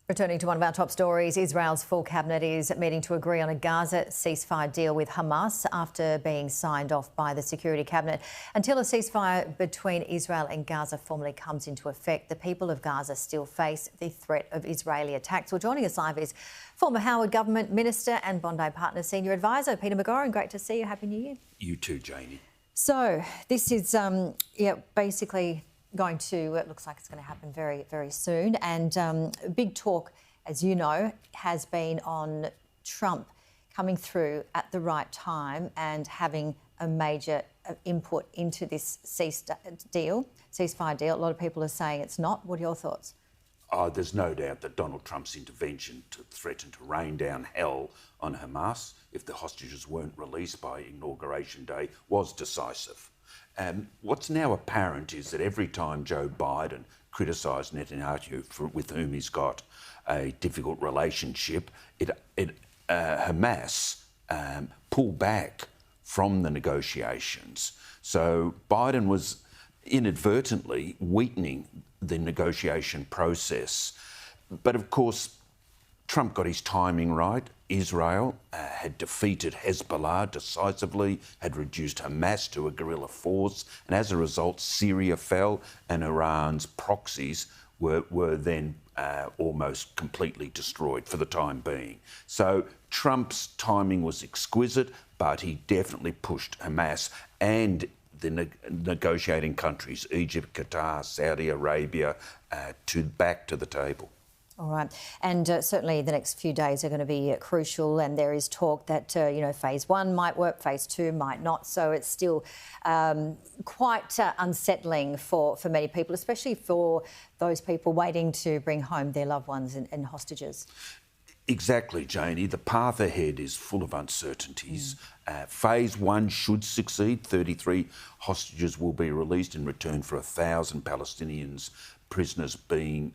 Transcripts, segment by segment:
Returning to one of our top stories, Israel's full cabinet is meeting to agree on a Gaza ceasefire deal with Hamas after being signed off by the Security Cabinet. Until a ceasefire between Israel and Gaza formally comes into effect, the people of Gaza still face the threat of Israeli attacks. Well, joining us live is former Howard Government Minister and Bondi Partners Senior Advisor, Peter McGauran. Great to see you. Happy New Year. You too, Janie. So this is basically going to, it looks like it's going to happen very, very soon. And big talk, as you know, has been on Trump coming through at the right time and having a major input into this ceasefire deal. A lot of people are saying it's not. What are your thoughts? Oh, there's no doubt that Donald Trump's intervention to threaten to rain down hell on Hamas if the hostages weren't released by Inauguration Day was decisive. What's now apparent is that every time Joe Biden criticised Netanyahu, with whom he's got a difficult relationship, Hamas pulled back from the negotiations. So Biden was inadvertently weakening the negotiation process. But of course, Trump got his timing right. Israel had defeated Hezbollah decisively, had reduced Hamas to a guerrilla force, and as a result, Syria fell and Iran's proxies were then almost completely destroyed for the time being. So Trump's timing was exquisite, but he definitely pushed Hamas and the negotiating countries, Egypt, Qatar, Saudi Arabia, back to the table. All right. And certainly the next few days are going to be crucial, and there is talk that, phase one might work, phase two might not. So it's still quite unsettling for many people, especially for those people waiting to bring home their loved ones and hostages. Exactly, Janie. The path ahead is full of uncertainties. Phase one should succeed. 33 hostages will be released in return for 1,000 Palestinians prisoners being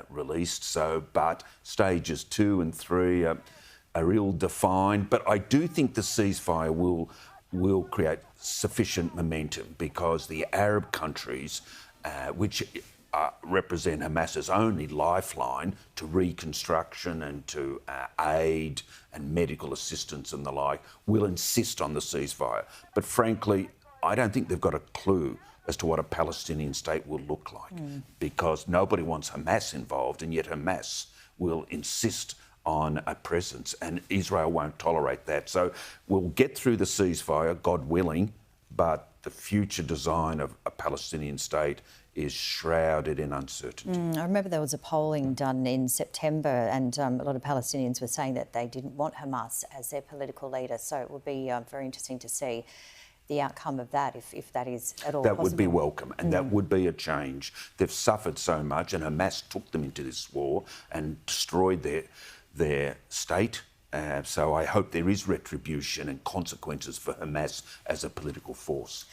released. But stages 2 and 3 are ill-defined. But I do think the ceasefire will create sufficient momentum because the Arab countries, which represent Hamas's only lifeline to reconstruction and to aid and medical assistance and the like, will insist on the ceasefire. But frankly, I don't think they've got a clue as to what a Palestinian state will look like because nobody wants Hamas involved, and yet Hamas will insist on a presence, and Israel won't tolerate that. So we'll get through the ceasefire, God willing, but the future design of a Palestinian state is shrouded in uncertainty. I remember there was a polling done in September, and a lot of Palestinians were saying that they didn't want Hamas as their political leader. So it would be very interesting to see the outcome of that, if that is at all possible. That would be welcome, and that would be a change. They've suffered so much, and Hamas took them into this war and destroyed their state. So I hope there is retribution and consequences for Hamas as a political force.